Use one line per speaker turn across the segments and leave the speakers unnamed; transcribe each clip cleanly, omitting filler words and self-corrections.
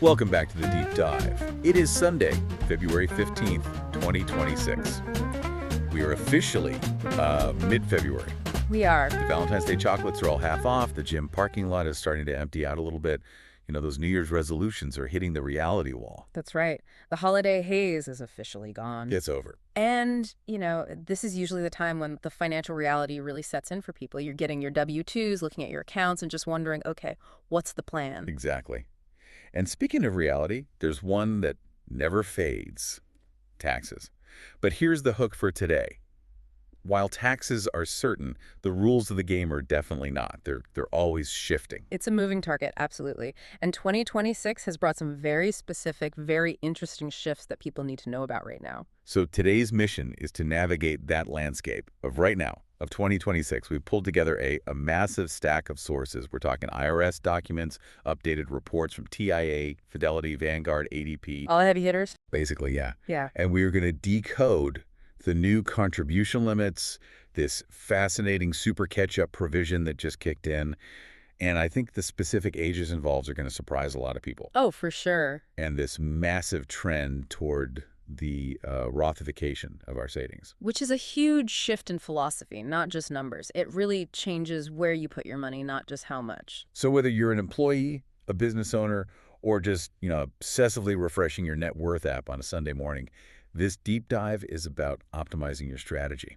Welcome back to the Deep Dive. It is Sunday, February 15th, 2026. We are officially mid-February.
We are.
The Valentine's Day chocolates are all half off. The gym parking lot is starting to empty out a little bit. You know, those New Year's resolutions are hitting the reality wall.
That's right. The holiday haze is officially gone.
It's over.
And, this is usually the time when the financial reality really sets in for people. You're getting your W-2s, looking at your accounts, and just wondering, okay, what's the plan?
Exactly. And speaking of reality, there's one that never fades: taxes. But here's the hook for today. While taxes are certain, the rules of the game are definitely not. They're always shifting.
It's a moving target, absolutely. And 2026 has brought some very specific, very interesting shifts that people need to know about right now.
So today's mission is to navigate that landscape of right now, of 2026. We've pulled together a massive stack of sources. We're talking IRS documents, updated reports from TIA, Fidelity, Vanguard, ADP.
All heavy hitters?
Basically, yeah.
Yeah.
And we are going to decode the new contribution limits, this fascinating super catch-up provision that just kicked in. And I think the specific ages involved are going to surprise a lot of people.
Oh, for sure.
And this massive trend toward the Rothification of our savings.
Which is a huge shift in philosophy, not just numbers. It really changes where you put your money, not just how much.
So whether you're an employee, a business owner, or just, obsessively refreshing your net worth app on a Sunday morning, this deep dive is about optimizing your strategy.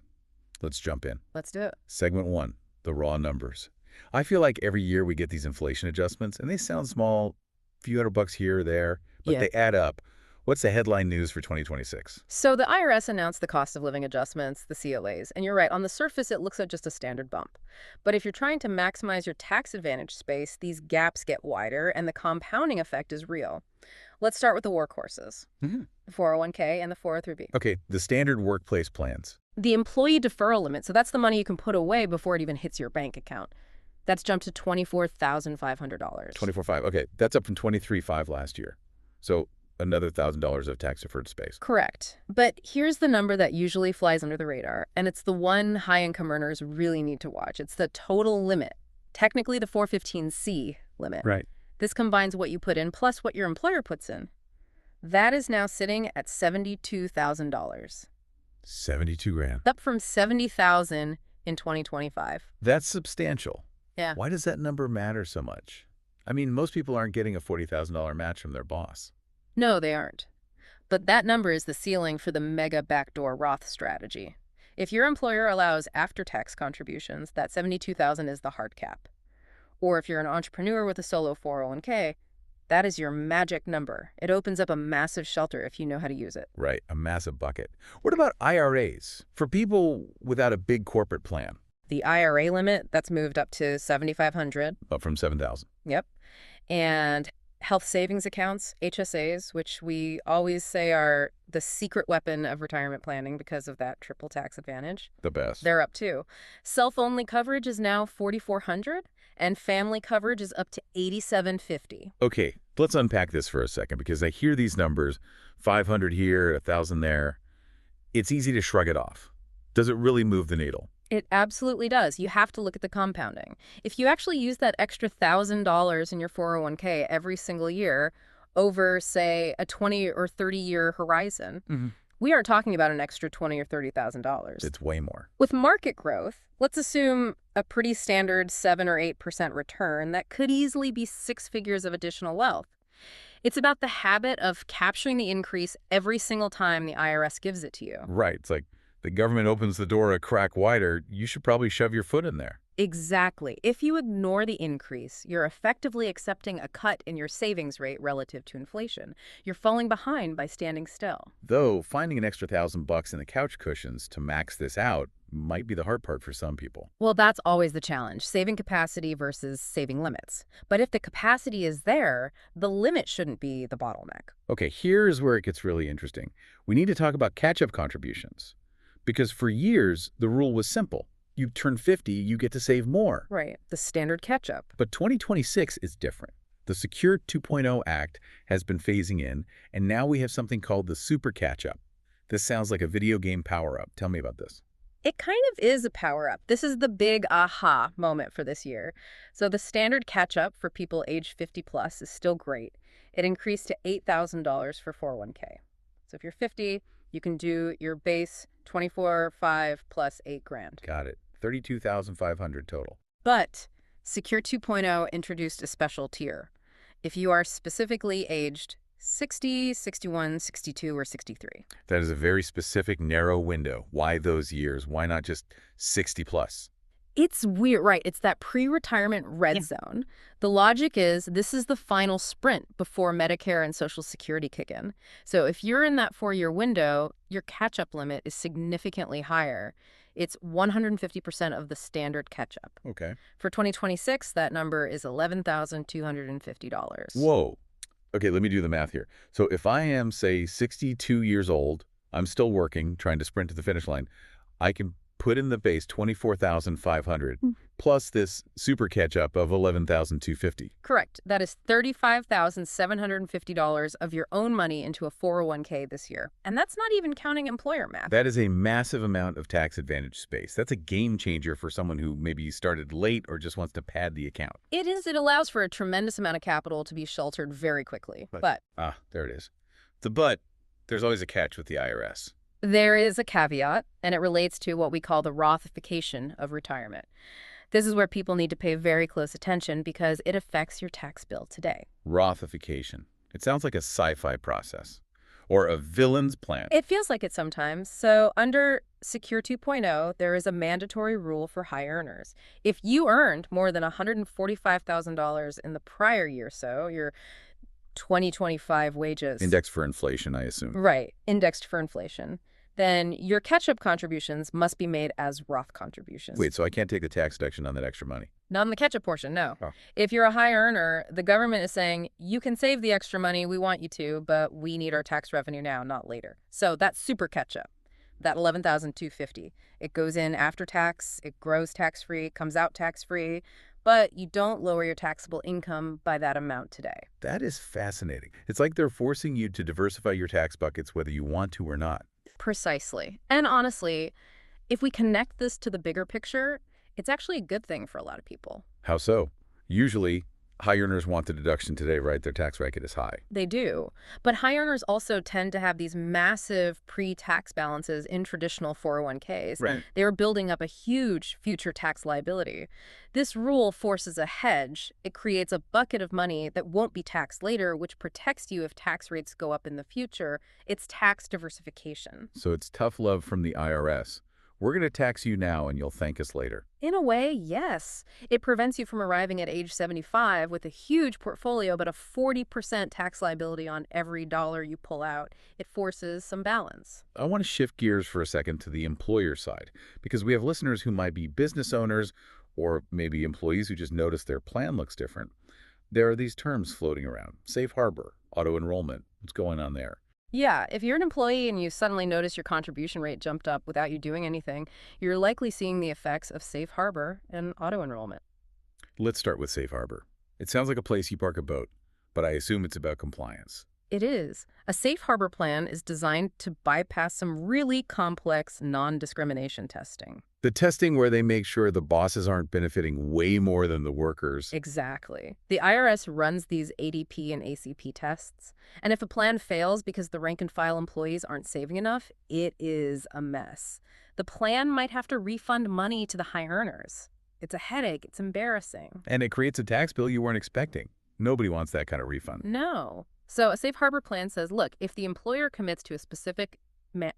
Let's jump in.
Let's do it.
Segment 1, the raw numbers. I feel like every year we get these inflation adjustments, and they sound small, a few $100 here or there, but they add up. What's the headline news for 2026?
So the IRS announced the cost of living adjustments, the CLAs, and you're right, on the surface it looks like just a standard bump. But if you're trying to maximize your tax advantage space, these gaps get wider and the compounding effect is real. Let's start with the workhorses, the 401k and the 403b.
Okay, the standard workplace plans.
The employee deferral limit, so that's the money you can put away before it even hits your bank account. That's jumped to $24,500.
$24,500. Okay, that's up from $23,500 last year. So another $1,000 of tax-deferred space.
Correct. But here's the number that usually flies under the radar, and it's the one high-income earners really need to watch. It's the total limit, technically the 415C limit.
Right.
This combines what you put in plus what your employer puts in. That is now sitting at $72,000.
72 grand.
Up from $70,000 in 2025.
That's substantial.
Yeah.
Why does that number matter so much? I mean, most people aren't getting a $40,000 match from their boss.
No, they aren't. But that number is the ceiling for the mega backdoor Roth strategy. If your employer allows after-tax contributions, that $72,000 is the hard cap. Or if you're an entrepreneur with a solo 401k, that is your magic number. It opens up a massive shelter if you know how to use it.
Right, a massive bucket. What about IRAs? For people without a big corporate plan?
The IRA limit, that's moved up to $7,500.
Up from $7,000.
Yep. And health savings accounts, HSAs, which we always say are the secret weapon of retirement planning because of that triple tax advantage.
The best.
They're up too. Self-only coverage is now $4,400, and family coverage is up to $8,750.
Okay, let's unpack this for a second because I hear these numbers, 500 here, 1,000 there. It's easy to shrug it off. Does it really move the needle?
It absolutely does. You have to look at the compounding. If you actually use that extra $1,000 in your 401k every single year over, say, a 20 or 30-year horizon, we aren't talking about an extra $20,000 or $30,000.
It's way more.
With market growth, let's assume a pretty standard 7 or 8% return that could easily be 6 figures of additional wealth. It's about the habit of capturing the increase every single time the IRS gives it to you.
Right. It's like the government opens the door a crack wider, you should probably shove your foot in there.
Exactly. If you ignore the increase, you're effectively accepting a cut in your savings rate relative to inflation. You're falling behind by standing still.
Though finding an extra $1,000 in the couch cushions to max this out might be the hard part for some people.
Well, that's always the challenge, saving capacity versus saving limits. But if the capacity is there, the limit shouldn't be the bottleneck.
Okay, here's where it gets really interesting. We need to talk about catch-up contributions. Because for years, the rule was simple. You turn 50, you get to save more.
Right, the standard catch-up.
But 2026 is different. The Secure 2.0 Act has been phasing in, and now we have something called the Super Catch-Up. This sounds like a video game power-up. Tell me about this.
It kind of is a power-up. This is the big aha moment for this year. So the standard catch-up for people age 50 plus is still great. It increased to $8,000 for 401k. So if you're 50, you can do your base 24,500 plus 8 grand.
Got it. 32,500 total.
But Secure 2.0 introduced a special tier. If you are specifically aged 60, 61, 62, or 63.
That is a very specific, narrow window. Why those years? Why not just 60 plus?
It's weird, right? It's that pre-retirement red zone. The logic is this is the final sprint before Medicare and Social Security kick in. So if you're in that 4-year window, your catch-up limit is significantly higher. It's 150% of the standard catch-up.
Okay.
For 2026, that number is $11,250.
Whoa. Okay, let me do the math here. So if I am, say, 62 years old, I'm still working, trying to sprint to the finish line, I can put in the base 24,500 plus this super catch-up of 11,250.
Correct. That is $35,750 of your own money into a 401k this year. And that's not even counting employer math.
That is a massive amount of tax advantage space. That's a game changer for someone who maybe started late or just wants to pad the account.
It is. It allows for a tremendous amount of capital to be sheltered very quickly. But
there it is. But there's always a catch with the IRS.
There is a caveat, and it relates to what we call the Rothification of retirement. This is where people need to pay very close attention because it affects your tax bill today.
Rothification. It sounds like a sci-fi process or a villain's plan.
It feels like it sometimes. So under Secure 2.0, there is a mandatory rule for high earners. If you earned more than $145,000 in the prior year, so your 2025 wages.
Indexed for inflation, I assume.
Right, indexed for inflation. Then your catch-up contributions must be made as Roth contributions.
Wait, so I can't take the tax deduction on that extra money?
Not on the catch-up portion, no.
Oh.
If you're a high earner, the government is saying, you can save the extra money, we want you to, but we need our tax revenue now, not later. So that's super catch-up, that $11,250. It goes in after tax, it grows tax-free, comes out tax-free, but you don't lower your taxable income by that amount today.
That is fascinating. It's like they're forcing you to diversify your tax buckets whether you want to or not.
Precisely. And honestly, if we connect this to the bigger picture, it's actually a good thing for a lot of people.
How so? Usually, high earners want the deduction today, right? Their tax bracket is high.
They do. But high earners also tend to have these massive pre-tax balances in traditional 401ks.
Right.
They are building up a huge future tax liability. This rule forces a hedge. It creates a bucket of money that won't be taxed later, which protects you if tax rates go up in the future. It's tax diversification.
So it's tough love from the IRS. We're going to tax you now and you'll thank us later.
In a way, yes. It prevents you from arriving at age 75 with a huge portfolio but a 40% tax liability on every dollar you pull out. It forces some balance.
I want to shift gears for a second to the employer side, because we have listeners who might be business owners or maybe employees who just notice their plan looks different. There are these terms floating around: safe harbor, auto-enrollment. What's going on there?
Yeah, if you're an employee and you suddenly notice your contribution rate jumped up without you doing anything, you're likely seeing the effects of safe harbor and auto-enrollment.
Let's start with safe harbor. It sounds like a place you park a boat, but I assume it's about compliance.
It is. A safe harbor plan is designed to bypass some really complex non-discrimination testing.
The testing where they make sure the bosses aren't benefiting way more than the workers.
Exactly. The IRS runs these ADP and ACP tests, and if a plan fails because the rank-and-file employees aren't saving enough, it is a mess. The plan might have to refund money to the high earners. It's a headache. It's embarrassing.
And it creates a tax bill you weren't expecting. Nobody wants that kind of refund.
No. So a safe harbor plan says, look, if the employer commits to a specific,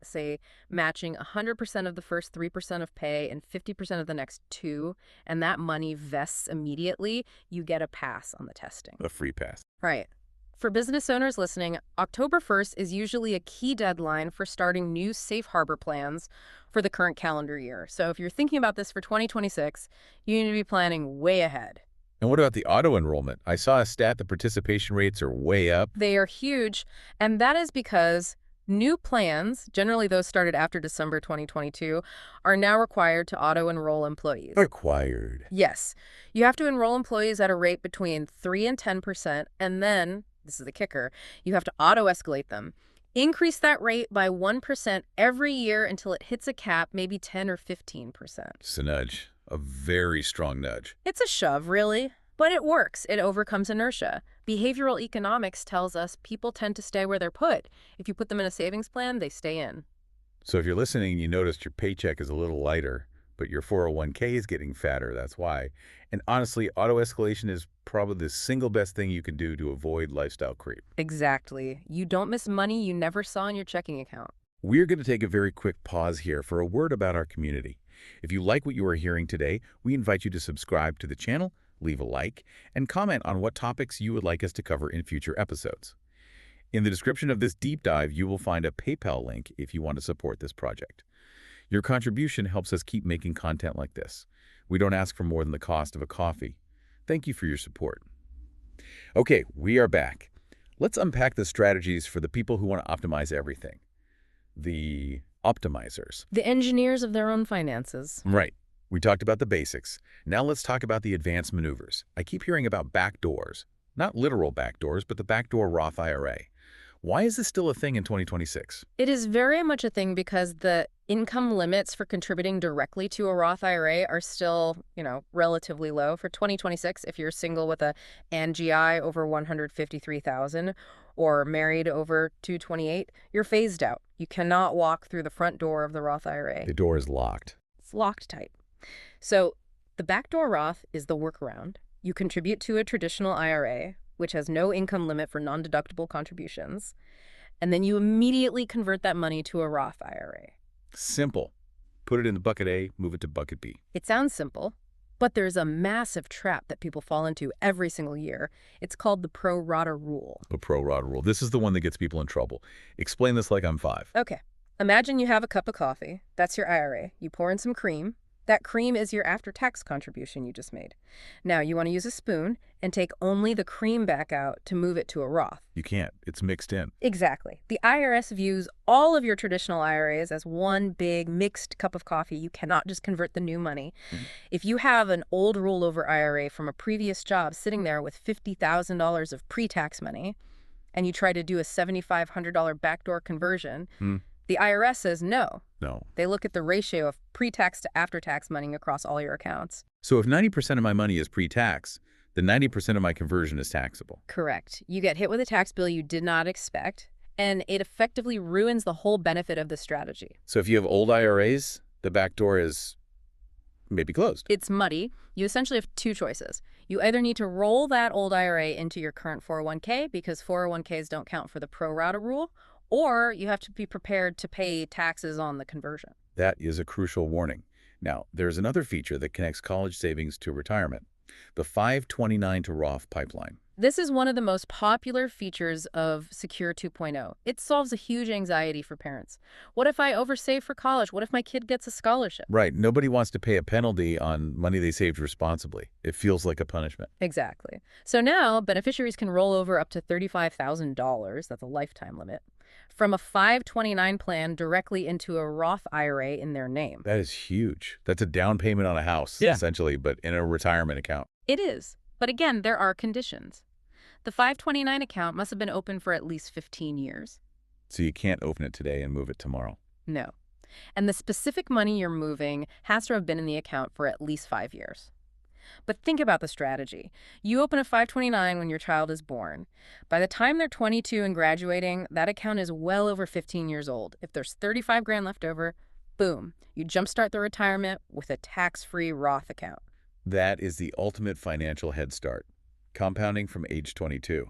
say, matching 100% of the first 3% of pay and 50% of the next 2%, and that money vests immediately, you get a pass on the testing.
A free pass.
Right. For business owners listening, October 1st is usually a key deadline for starting new safe harbor plans for the current calendar year. So if you're thinking about this for 2026, you need to be planning way ahead.
And what about the auto-enrollment? I saw a stat that participation rates are way up.
They are huge, and that is because new plans, generally those started after December 2022, are now required to auto-enroll employees.
Required.
Yes. You have to enroll employees at a rate between 3% and 10%, and then, this is the kicker, you have to auto-escalate them. Increase that rate by 1% every year until it hits a cap, maybe 10 or 15%.
It's a nudge. A very strong nudge.
It's a shove, really. But it works. It overcomes inertia. Behavioral economics tells us people tend to stay where they're put. If you put them in a savings plan, they stay in.
So if you're listening and you noticed your paycheck is a little lighter, but your 401k is getting fatter, that's why. And honestly, auto escalation is probably the single best thing you can do to avoid lifestyle creep.
Exactly. You don't miss money you never saw in your checking account.
We're going to take a very quick pause here for a word about our community. If you like what you are hearing today, we invite you to subscribe to the channel, leave a like, and comment on what topics you would like us to cover in future episodes. In the description of this deep dive, you will find a PayPal link if you want to support this project. Your contribution helps us keep making content like this. We don't ask for more than the cost of a coffee. Thank you for your support. Okay, we are back. Let's unpack the strategies for the people who want to optimize everything. The optimizers.
The engineers of their own finances.
Right. We talked about the basics. Now let's talk about the advanced maneuvers. I keep hearing about backdoors. Not literal backdoors, but the backdoor Roth IRA. Why is this still a thing in 2026?
It is very much a thing because the income limits for contributing directly to a Roth IRA are still, relatively low. For 2026, if you're single with a NGI over 153,000 or married over 228, you're phased out. You cannot walk through the front door of the Roth IRA.
The door is locked.
It's locked tight. So the backdoor Roth is the workaround. You contribute to a traditional IRA, which has no income limit for non-deductible contributions, and then you immediately convert that money to a Roth IRA.
Simple. Put it in the bucket A, move it to bucket B.
It sounds simple, but there's a massive trap that people fall into every single year. It's called the pro rata rule.
The pro rata rule. This is the one that gets people in trouble. Explain this like I'm 5.
Okay. Imagine you have a cup of coffee. That's your IRA. You pour in some cream. That cream is your after-tax contribution you just made. Now, you want to use a spoon and take only the cream back out to move it to a Roth.
You can't. It's mixed in.
Exactly. The IRS views all of your traditional IRAs as one big mixed cup of coffee. You cannot just convert the new money. If you have an old rollover IRA from a previous job sitting there with $50,000 of pre-tax money, and you try to do a $7,500 backdoor conversion, the IRS says no.
No.
They look at the ratio of pre-tax to after-tax money across all your accounts.
So if 90% of my money is pre-tax, then 90% of my conversion is taxable.
Correct. You get hit with a tax bill you did not expect, and it effectively ruins the whole benefit of the strategy.
So if you have old IRAs, the back door is maybe closed.
It's muddy. You essentially have two choices. You either need to roll that old IRA into your current 401k because 401ks don't count for the pro rata rule, or you have to be prepared to pay taxes on the conversion.
That is a crucial warning. Now, there's another feature that connects college savings to retirement, the 529 to Roth pipeline.
This is one of the most popular features of Secure 2.0. It solves a huge anxiety for parents. What if I oversave for college? What if my kid gets a scholarship?
Right. Nobody wants to pay a penalty on money they saved responsibly. It feels like a punishment.
Exactly. So now beneficiaries can roll over up to $35,000, that's a lifetime limit, from a 529 plan directly into a Roth IRA in their name.
That is huge. That's a down payment on a house, essentially, but in a retirement account.
It is. But again, there are conditions. The 529 account must have been open for at least 15 years.
So you can't open it today and move it tomorrow.
No. And the specific money you're moving has to have been in the account for at least 5 years. But think about the strategy. You open a 529 when your child is born. By the time they're 22 and graduating, that account is well over 15 years old. If there's 35 grand left over, boom, you jumpstart the retirement with a tax-free Roth account.
That is the ultimate financial head start, compounding from age 22.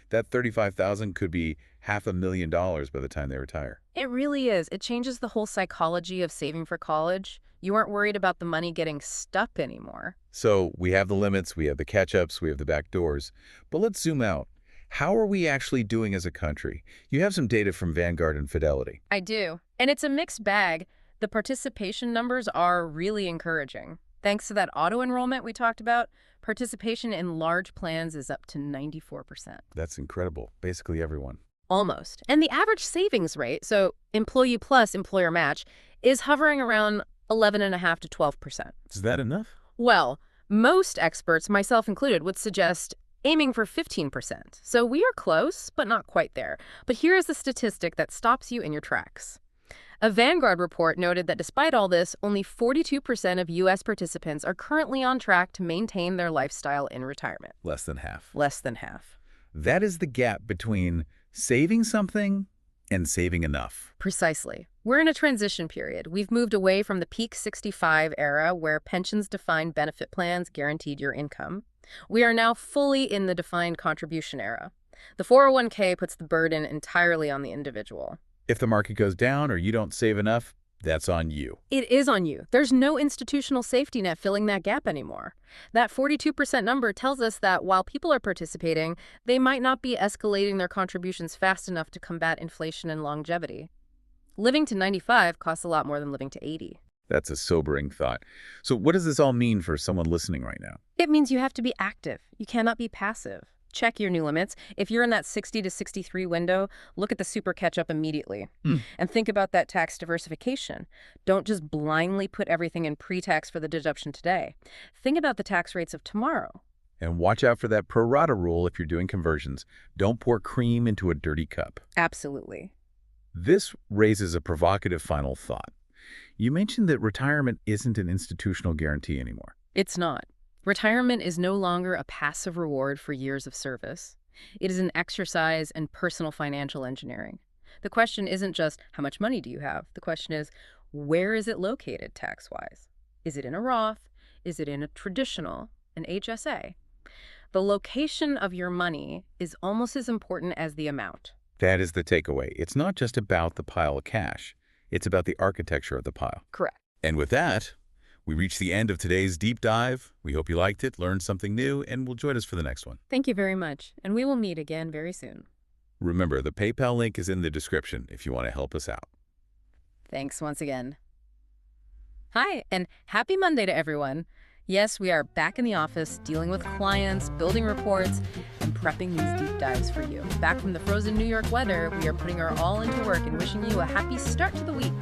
That $35,000 could be $500,000 by the time they retire.
It really is. It changes the whole psychology of saving for college. You aren't worried about the money getting stuck anymore.
So we have the limits, we have the catch-ups, we have the back doors. But let's zoom out. How are we actually doing as a country? You have some data from Vanguard and Fidelity.
I do. And it's a mixed bag. The participation numbers are really encouraging. Thanks to that auto-enrollment we talked about, participation in large plans is up to 94%.
That's incredible. Basically everyone.
Almost. And the average savings rate, so employee plus employer match, is hovering around 11.5% to 12%.
Is that enough?
Well, most experts, myself included, would suggest aiming for 15%. So we are close, but not quite there. But here is the statistic that stops you in your tracks. A Vanguard report noted that despite all this, only 42% of U.S. participants are currently on track to maintain their lifestyle in retirement.
Less than half.
Less than half.
That is the gap between saving something and saving enough.
Precisely. We're in a transition period. We've moved away from the peak 65 era where pensions-defined benefit plans guaranteed your income. We are now fully in the defined contribution era. The 401k puts the burden entirely on the individual.
If the market goes down or you don't save enough, that's on you.
It is on you. There's no institutional safety net filling that gap anymore. That 42% number tells us that while people are participating, they might not be escalating their contributions fast enough to combat inflation and longevity. Living to 95 costs a lot more than living to 80.
That's a sobering thought. So what does this all mean for someone listening right now?
It means you have to be active. You cannot be passive. Check your new limits. If you're in that 60 to 63 window, look at the super catch-up immediately. And think about that tax diversification. Don't just blindly put everything in pre-tax for the deduction today. Think about the tax rates of tomorrow.
And watch out for that pro rata rule if you're doing conversions. Don't pour cream into a dirty cup.
Absolutely.
This raises a provocative final thought. You mentioned that retirement isn't an institutional guarantee anymore.
It's not. Retirement is no longer a passive reward for years of service. It is an exercise in personal financial engineering. The question isn't just, how much money do you have? The question is, where is it located tax-wise? Is it in a Roth? Is it in a traditional, an HSA? The location of your money is almost as important as the amount.
That is the takeaway. It's not just about the pile of cash. It's about the architecture of the pile.
Correct.
And with that, we reach the end of today's deep dive. We hope you liked it, learned something new, and will join us for the next one.
Thank you very much, and we will meet again very soon.
Remember, the PayPal link is in the description if you want to help us out.
Thanks once again. Hi, and happy Monday to everyone. Yes, we are back in the office, dealing with clients, building reports, and prepping these deep dives for you. Back from the frozen New York weather, we are putting our all into work and wishing you a happy start to the week.